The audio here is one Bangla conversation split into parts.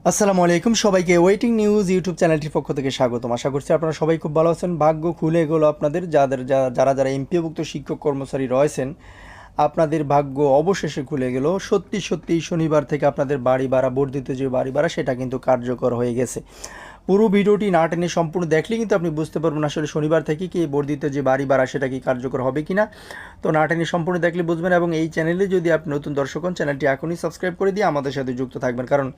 আসসালামু আলাইকুম সবাইকে ওয়েটিং নিউজ ইউটিউব চ্যানেলটির পক্ষ থেকে স্বাগতম। আশা করছি আপনারা সবাই খুব ভালো আছেন। ভাগ্য খুলে গেলো আপনাদের, যারা যারা এমপিওভুক্ত শিক্ষক কর্মচারী রয়েছেন, আপনাদের ভাগ্য অবশেষে খুলে গেল। সত্যি সত্যি শনিবার থেকে আপনাদের বাড়ি ভাড়া, বর্ধিত যে বাড়ি ভাড়া, সেটা কিন্তু কার্যকর হয়ে গেছে। পুরো ভিডিওটি না টেনে সম্পূর্ণ দেখলে কিন্তু আপনি বুঝতে পারবেন আসলে শনিবার থেকে কি বর্ধিত যে বাড়ি ভাড়া সেটা কি কার্যকর হবে কি না। তো না টেনে সম্পূর্ণ দেখলে বুঝবেন। এবং এই চ্যানেলে যদি আপনি নতুন দর্শক হন, চ্যানেলটি এখনই সাবস্ক্রাইব করে দিয়ে আমাদের সাথে যুক্ত থাকবেন, কারণ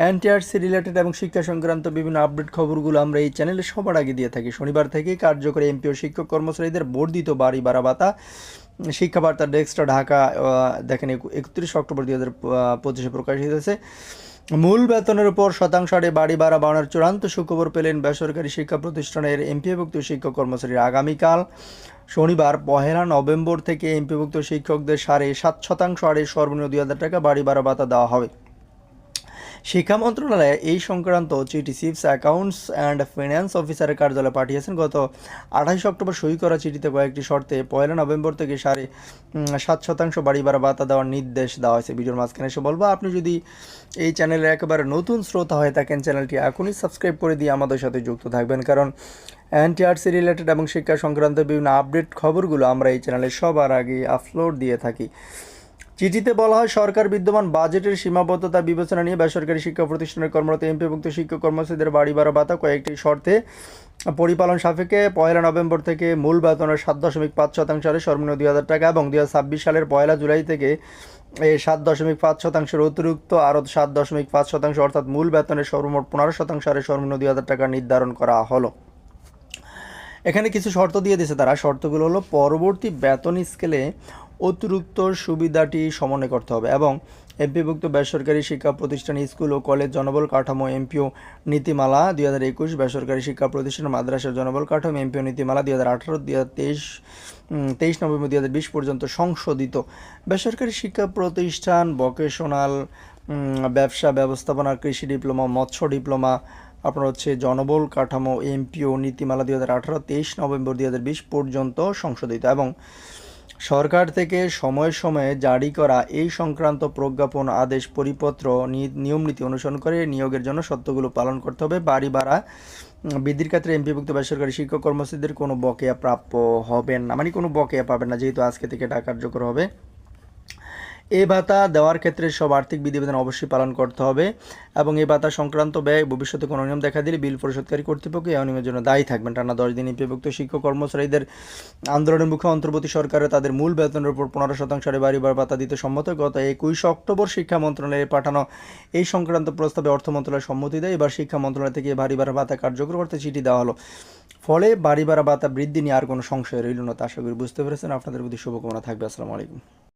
এনটিআরসি রিলেটেড এবং শিক্ষা সংক্রান্ত বিভিন্ন আপডেট খবরগুলো আমরা এই চ্যানেলে সবার আগে দিয়ে থাকি। শনিবার থেকেই কার্যকরী এমপিও শিক্ষক কর্মচারীদের বর্ধিত বাড়ি ভাড়া ভাতা। শিক্ষা বার্তা ডেস্কটা ঢাকা, দেখেন 31 অক্টোবর 2025 প্রকাশিত হয়েছে। মূল বেতনের উপর শতাংশ হারে বাড়ি ভাড়া বাড়ানোর চূড়ান্ত সুখবর পেলেন বেসরকারি শিক্ষা প্রতিষ্ঠানের এমপিওভুক্ত শিক্ষক কর্মচারীরা। আগামীকাল শনিবার 1 নভেম্বর থেকে এমপিওভুক্ত শিক্ষকদের 7.5% হারে সর্বনিম্ন 2,000 টাকা বাড়ি ভাড়া ভাতা দেওয়া হবে। শিক্ষা মন্ত্রণালয়ে এই সংক্রান্ত চিঠি চিফ অ্যাকাউন্টস অ্যান্ড ফিন্যান্স অফিসারের কার্যালয়ে পাঠিয়েছেন। গত 28 অক্টোবর সই করা চিঠিতে কয়েকটি শর্তে 1 নভেম্বর থেকে 7.5% বাড়ি ভাড়া ভাতা দেওয়ার নির্দেশ দেওয়া হয়েছে। ভিডিওর মাঝখানে এসে বলবো, আপনি যদি এই চ্যানেলের একেবারে নতুন শ্রোতা হয়ে থাকেন, চ্যানেলটি এখনই সাবস্ক্রাইব করে দিয়ে আমাদের সাথে যুক্ত থাকবেন, কারণ এনটিআরসি রিলেটেড এবং শিক্ষা সংক্রান্ত বিভিন্ন আপডেট খবরগুলো আমরা এই চ্যানেলে সবার আগে আপলোড দিয়ে থাকি। চিঠিতে বলা হয়, সরকার বিদ্যমান বাজেটের সীমাবদ্ধতা বিবেচনা নিয়ে বেসরকারি শিক্ষা প্রতিষ্ঠানের কর্মরত এমপিওভুক্ত শিক্ষক কর্মচারীদের বাড়ি ভাড়া ভাতা কয়েকটি শর্তে পরিপালন সাপেক্ষে 1 নভেম্বর থেকে মূল বেতনের 7.5% হারে সর্বনিম্ন 2,000 টাকা এবং 2026 সালের 1 জুলাই থেকে এই 7.5%-এর অতিরিক্ত আরও 7.5% অর্থাৎ মূল বেতনের সর্বমোট 15% হারে সর্বনিম্ন 2,000 টাকা নির্ধারণ করা হলো। এখানে কিছু শর্ত দিয়ে দিয়েছে তারা। শর্তগুলো হলো, পরবর্তী বেতন স্কেলে অতিরিক্ত সুবিধাটি সমন্বয় করতে হবে এবং এমপিভুক্ত বেসরকারি শিক্ষা প্রতিষ্ঠান, স্কুল ও কলেজ জনবল কাঠামো এমপিও নীতিমালা 2021, বেসরকারি শিক্ষা প্রতিষ্ঠান মাদ্রাসার জনবল কাঠামো এমপিও নীতিমালা 2018, 23 নভেম্বর 2020 পর্যন্ত সংশোধিত। বেসরকারি শিক্ষা প্রতিষ্ঠান, ভোকেশনাল, ব্যবসা ব্যবস্থাপনা, কৃষি ডিপ্লোমা, মৎস্য ডিপ্লোমা, আপনার হচ্ছে জনবল কাঠামো এমপিও নীতিমালা 2018, 23 নভেম্বর 2020 পর্যন্ত সংশোধিত। এবং সরকার থেকে সময়ে সময়ে জারি করা এই সংক্রান্ত প্রজ্ঞাপন, আদেশ, পরিপত্র, নিয়মনীতি অনুসরণ করে নিয়োগের জন্য শর্তগুলো পালন করতে হবে। বাড়ি ভাড়া বৃদ্ধির ক্ষেত্রে এমপিভুক্ত বেসরকারি শিক্ষক কর্মচারীদের কোনো বকেয়া প্রাপ্য হবেন না, মানে কোনো বকেয়া পাবেন না, যেহেতু আজকে থেকে এটা কার্যকর হবে। এই ভাতা দেওয়ার ক্ষেত্রে সব আর্থিক বিধিবিধান অবশ্যই পালন করতে হবে এবং এই ভাতা সংক্রান্ত ব্যয় ভবিষ্যতে কোনো নিয়ম দেখা দিলে বিল পরিশোধকারী কর্তৃপক্ষ এই অনিয়মের জন্য দায়ী থাকবেন। টানা 10 দিন এমপিভুক্ত শিক্ষক কর্মচারীদের আন্দোলনের মুখে অন্তর্বর্তী সরকারে তাদের মূল বেতনের উপর 15% হারে বাড়ি ভাড়া ভাতা দিতে সম্মত। গত 21 অক্টোবর শিক্ষা মন্ত্রণালয়ে পাঠানো এই সংক্রান্ত প্রস্তাবে অর্থ মন্ত্রণালয় সম্মতি দেয়। এবার শিক্ষা মন্ত্রণালয় থেকে বাড়ি ভাড়া ভাতা কার্যকর করতে চিঠি দেওয়া হলো। ফলে বাড়ি ভাড়া ভাতা বৃদ্ধি নিয়ে আর কোনো সংশয় রইল না। তা আশা করি বুঝতে পেরেছেন। আপনাদের প্রতি শুভকামনা থাকবে। আসসালামু আলাইকুম।